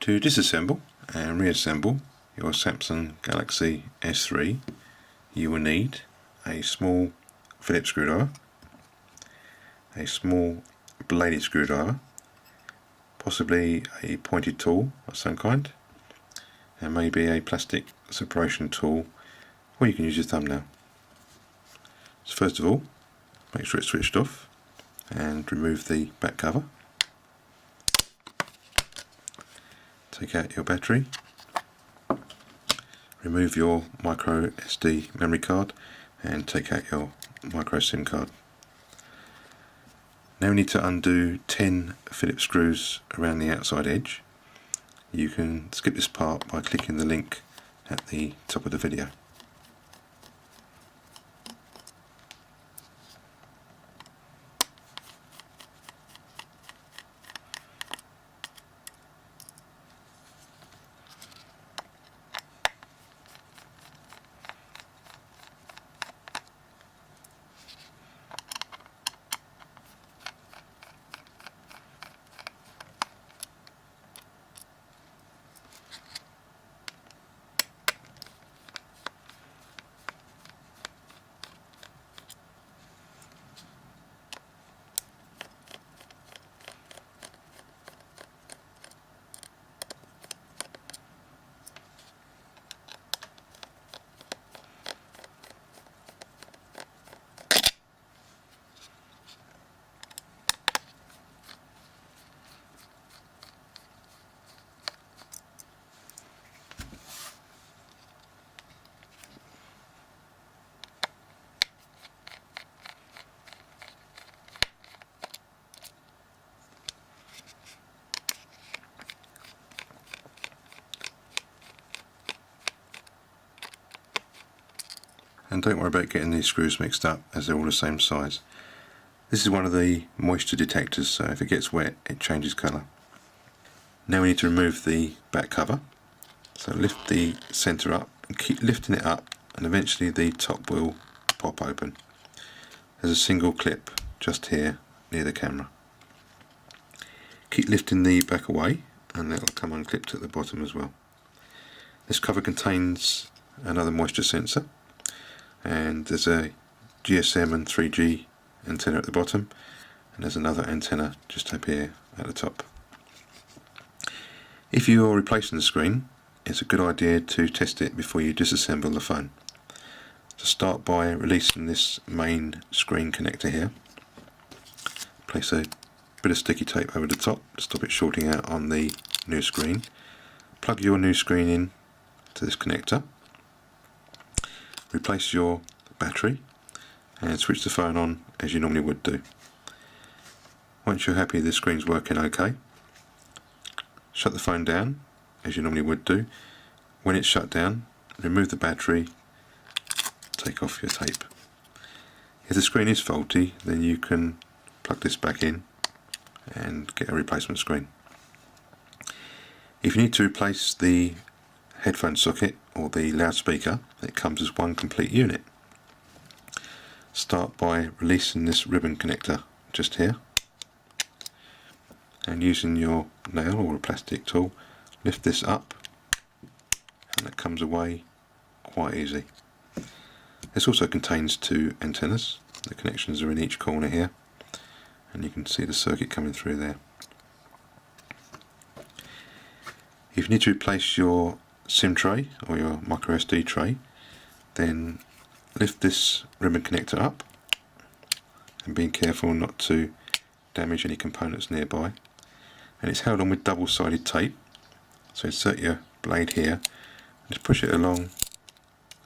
To disassemble and reassemble your Samsung Galaxy S3, you will need a small Phillips screwdriver, a small bladed screwdriver, possibly a pointed tool of some kind, and maybe a plastic separation tool, or you can use your thumbnail. So first of all, make sure it's switched off and remove the back cover. Take out your battery, remove your micro SD memory card and take out your micro SIM card. Now we need to undo 10 Phillips screws around the outside edge. You can skip this part by clicking the link at the top of the video. And don't worry about getting these screws mixed up, as they're all the same size. This is one of the moisture detectors, so if it gets wet it changes colour. Now we need to remove the back cover. So lift the centre up and keep lifting it up, and eventually the top will pop open. There's a single clip just here near the camera. Keep lifting the back away and it'll come unclipped at the bottom as well. This cover contains another moisture sensor, and there's a GSM and 3G antenna at the bottom, and there's another antenna just up here at the top. If you are replacing the screen, it's a good idea to test it before you disassemble the phone. So start by releasing this main screen connector here. Place a bit of sticky tape over the top to stop it shorting out on the new screen. Plug your new screen in to this connector. Replace your battery and switch the phone on as you normally would do. Once you're happy the screen's working okay, shut the phone down as you normally would do. When it's shut down, remove the battery, take off your tape. If the screen is faulty, then you can plug this back in and get a replacement screen. If you need to replace the headphone socket or the loudspeaker, it comes as one complete unit. Start by releasing this ribbon connector just here, and using your nail or a plastic tool, lift this up and it comes away quite easy. This also contains two antennas. The connections are in each corner here, and you can see the circuit coming through there. If you need to replace your SIM tray or your micro SD tray, then lift this ribbon connector up and be careful not to damage any components nearby. And it's held on with double-sided tape, so insert your blade here and just push it along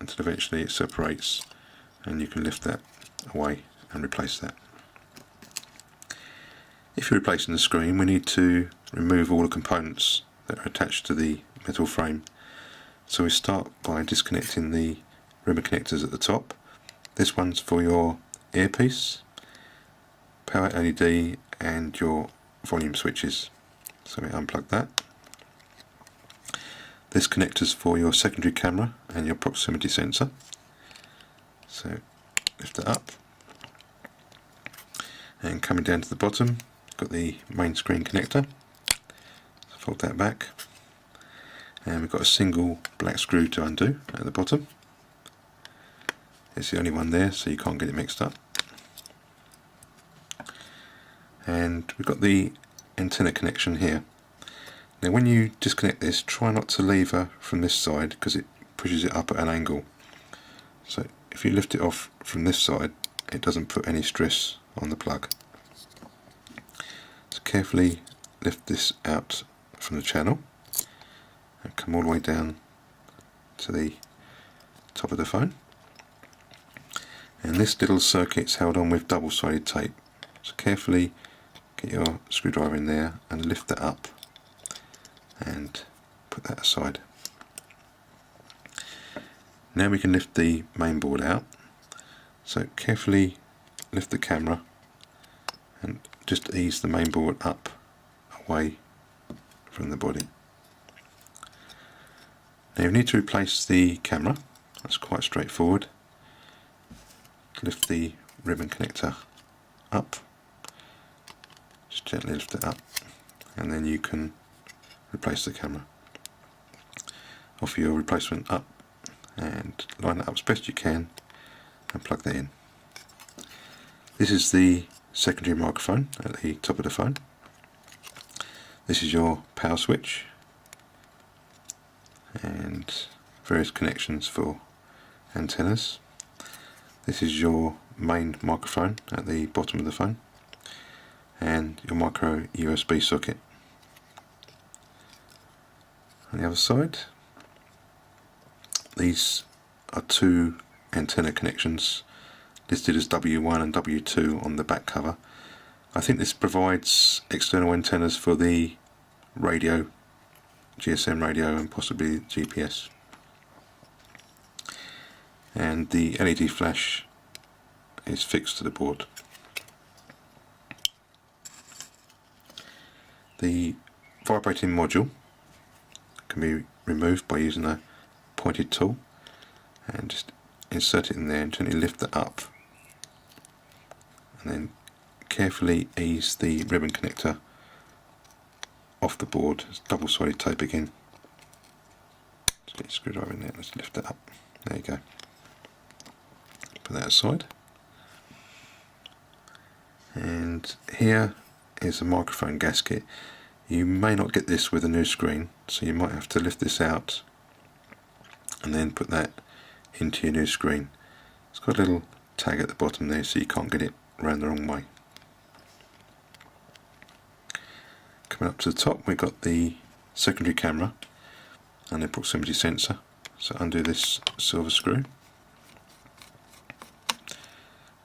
until eventually it separates, and you can lift that away and replace that. If you're replacing the screen, we need to remove all the components that are attached to the metal frame. So we start by disconnecting the ribbon connectors at the top. This one's for your earpiece, power LED and your volume switches. So we unplug that. This connector's for your secondary camera and your proximity sensor. So lift it up, and coming down to the bottom, got the main screen connector. So fold that back, and we've got a single black screw to undo at the bottom. It's the only one there, so you can't get it mixed up. And we've got the antenna connection here. Now when you disconnect this, try not to lever from this side because it pushes it up at an angle. So if you lift it off from this side, it doesn't put any stress on the plug. So carefully lift this out from the channel and come all the way down to the top of the phone. And this little circuit's held on with double-sided tape. So carefully get your screwdriver in there and lift that up and put that aside. Now we can lift the main board out. So carefully lift the camera and just ease the main board up away from the body. Now you need to replace the camera. That's quite straightforward. Lift the ribbon connector up, just gently lift it up, and then you can replace the camera. Offer your replacement up and line it up as best you can and plug that in. This is the secondary microphone at the top of the phone. This is your power switch and various connections for antennas. This is your main microphone at the bottom of the phone and your micro USB socket. On the other side, these are two antenna connections listed as W1 and W2 on the back cover. I think this provides external antennas for the radio, GSM radio, and possibly GPS. And the LED flash is fixed to the board. The vibrating module can be removed by using a pointed tool and just insert it in there and gently lift it up, and then carefully ease the ribbon connector off the board. It's double-sided tape again. Just get your screwdriver in there, let's lift it up. There you go. Put that aside. And here is a microphone gasket. You may not get this with a new screen, so you might have to lift this out and then put that into your new screen. It's got a little tag at the bottom there so you can't get it around the wrong way. Coming up to the top, we've got the secondary camera and the proximity sensor. So undo this silver screw.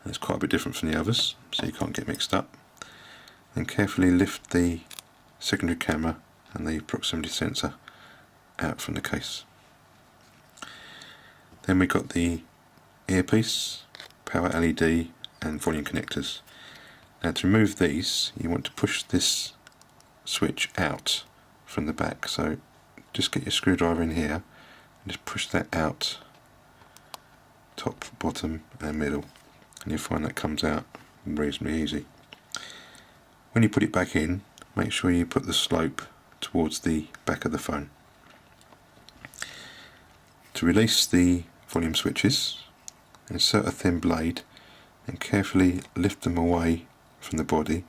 And it's quite a bit different from the others, so you can't get mixed up. And carefully lift the secondary camera and the proximity sensor out from the case. Then we've got the earpiece, power LED and volume connectors. Now to remove these, you want to push this switch out from the back, so just get your screwdriver in here and just push that out, top, bottom and middle, and you'll find that comes out reasonably easy. When you put it back in, make sure you put the slope towards the back of the phone. To release the volume switches, insert a thin blade and carefully lift them away from the body.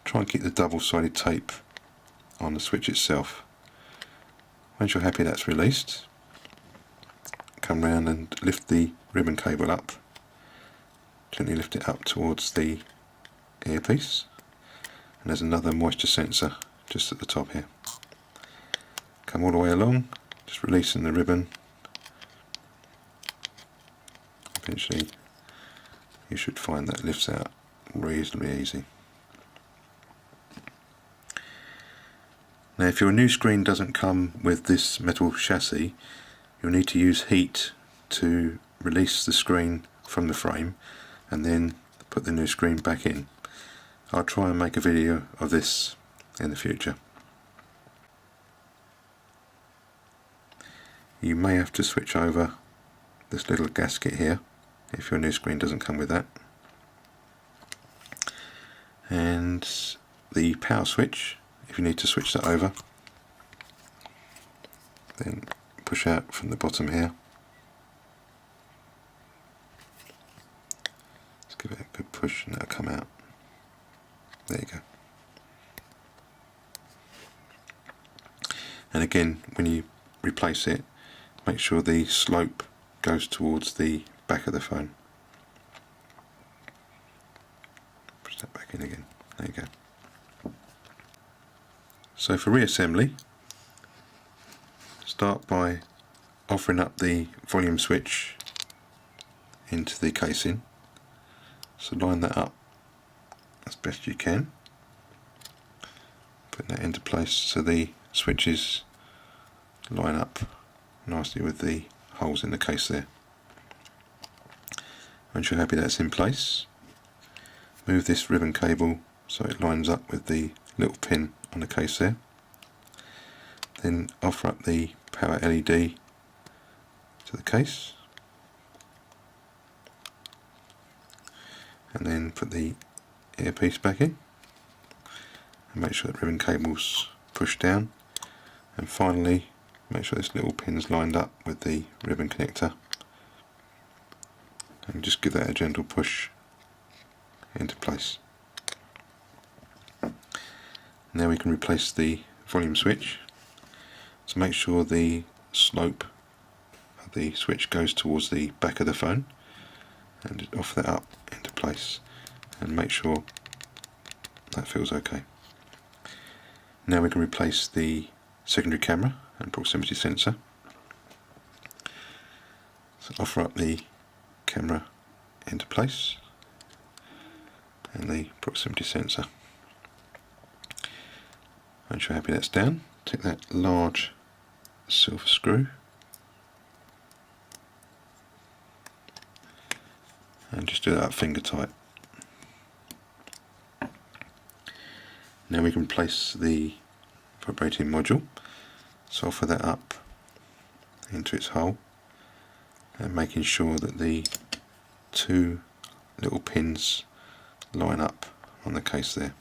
Try and keep the double-sided tape on the switch itself. Once you're happy that's released, come round and lift the ribbon cable up. Gently lift it up towards the earpiece, and there's another moisture sensor just at the top here. Come all the way along, just releasing the ribbon. Eventually you should find that lifts out reasonably easy. Now if your new screen doesn't come with this metal chassis, you'll need to use heat to release the screen from the frame and then put the new screen back in. I'll try and make a video of this in the future. You may have to switch over this little gasket here if your new screen doesn't come with that. And the power switch, if you need to switch that over, then push out from the bottom here. Let's give it a good push and that'll come out. There you go. And again, when you replace it, make sure the slope goes towards the back of the phone. Push that back in again. There you go. So for reassembly, start by offering up the volume switch into the casing. So line that up as best you can. Put that into place so the switches line up nicely with the holes in the case there. Once you're happy that's in place, move this ribbon cable so it lines up with the little pin on the case there. Then offer up the power LED to the case, and then put the earpiece back in and make sure that ribbon cable's pushed down, and finally make sure this little pin's lined up with the ribbon connector, and just give that a gentle push into place. Now we can replace the volume switch. So make sure the slope of the switch goes towards the back of the phone, and just offer that up into place and make sure that feels okay. Now we can replace the secondary camera and proximity sensor. So offer up the camera into place and the proximity sensor. Once you're happy that's down, take that large silver screw and just do that up finger tight. Now we can place the vibrating module, so offer that up into its hole and making sure that the two little pins line up on the case there.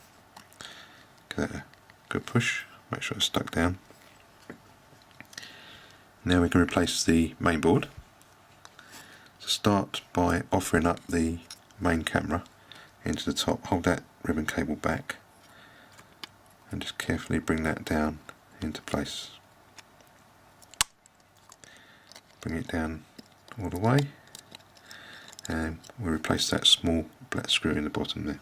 Give that a good push, make sure it's stuck down. Now we can replace the main board. So start by offering up the main camera into the top, hold that ribbon cable back and just carefully bring that down into place. Bring it down all the way and we'll replace that small black screw in the bottom there.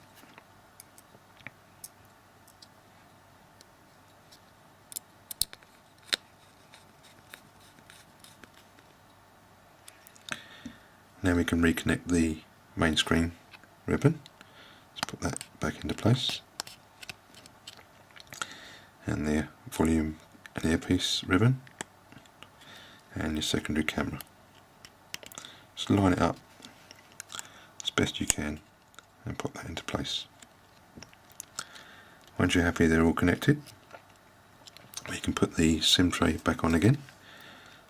Now we can reconnect the main screen ribbon. Let's put that back into place. And the volume and earpiece ribbon and your secondary camera. Just line it up as best you can and put that into place. Once you're happy they're all connected, we can put the SIM tray back on again.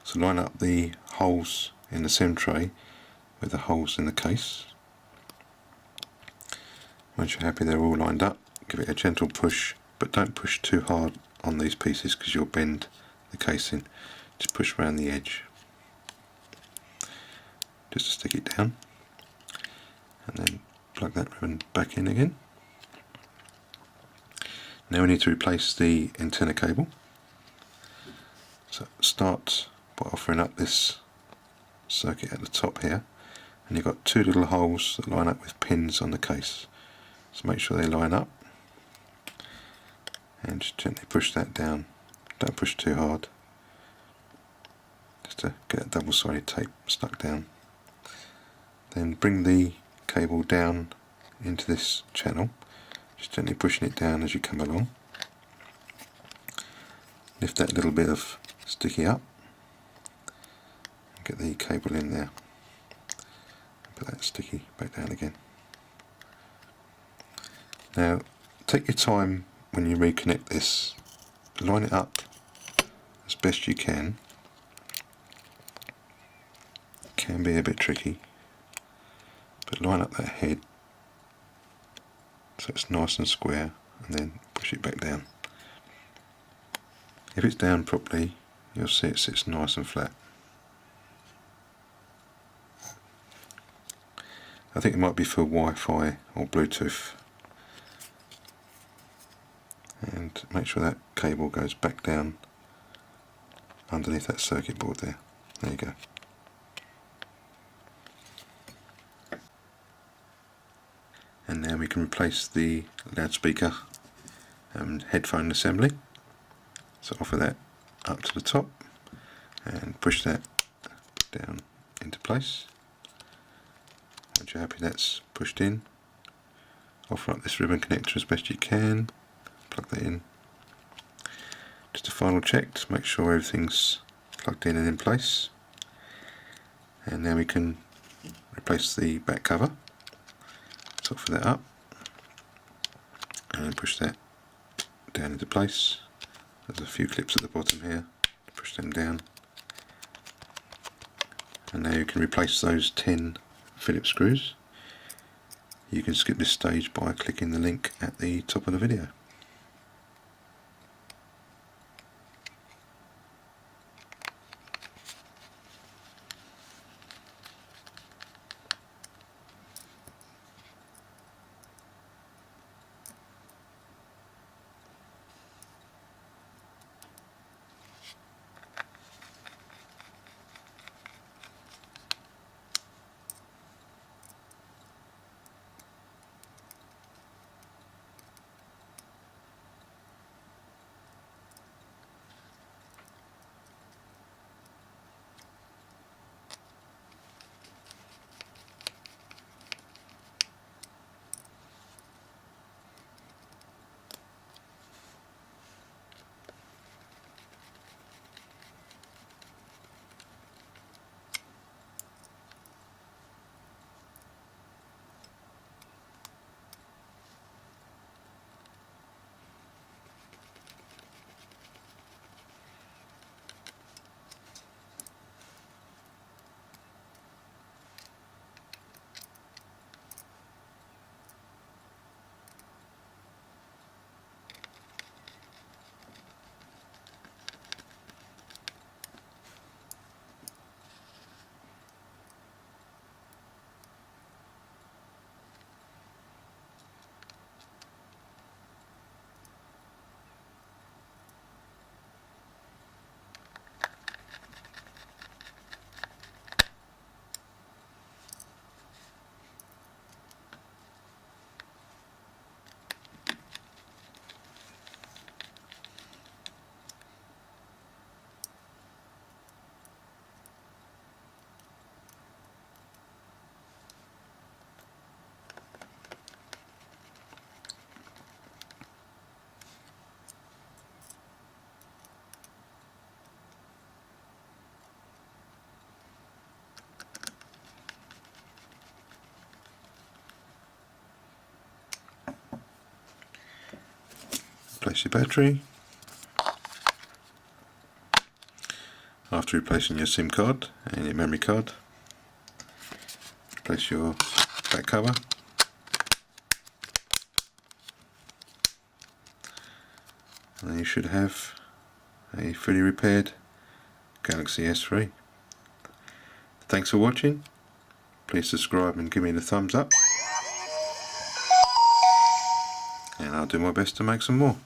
So line up the holes in the SIM tray with the holes in the case. Once you're happy they're all lined up, give it a gentle push, but don't push too hard on these pieces because you'll bend the casing. Just push around the edge just to stick it down, and then plug that ribbon back in again. Now we need to replace the antenna cable. So start by offering up this circuit at the top here, and you've got two little holes that line up with pins on the case. So make sure they line up and just gently push that down. Don't push too hard, just to get that double-sided tape stuck down. Then bring the cable down into this channel, just gently pushing it down as you come along. Lift that little bit of sticky up and get the cable in there. Put that sticky back down again. Now take your time when you reconnect this, line it up as best you can. It can be a bit tricky, but line up that head so it's nice and square and then push it back down. If it's down properly, you'll see it sits nice and flat. I think it might be for Wi-Fi or Bluetooth. And make sure that cable goes back down underneath that circuit board there. There you go. And now we can replace the loudspeaker and headphone assembly. So offer that up to the top and push that down into place. Once you're happy that's pushed in, offer up this ribbon connector as best you can, plug that in. Just a final check to make sure everything's plugged in and in place. And now we can replace the back cover. So offer that up and push that down into place. There's a few clips at the bottom here, push them down. And now you can replace those 10 Phillips screws. You can skip this stage by clicking the link at the top of the video. Replace your battery. After replacing your SIM card and your memory card, replace your back cover. And then you should have a fully repaired Galaxy S3. Thanks for watching. Please subscribe and give me the thumbs up. And I'll do my best to make some more.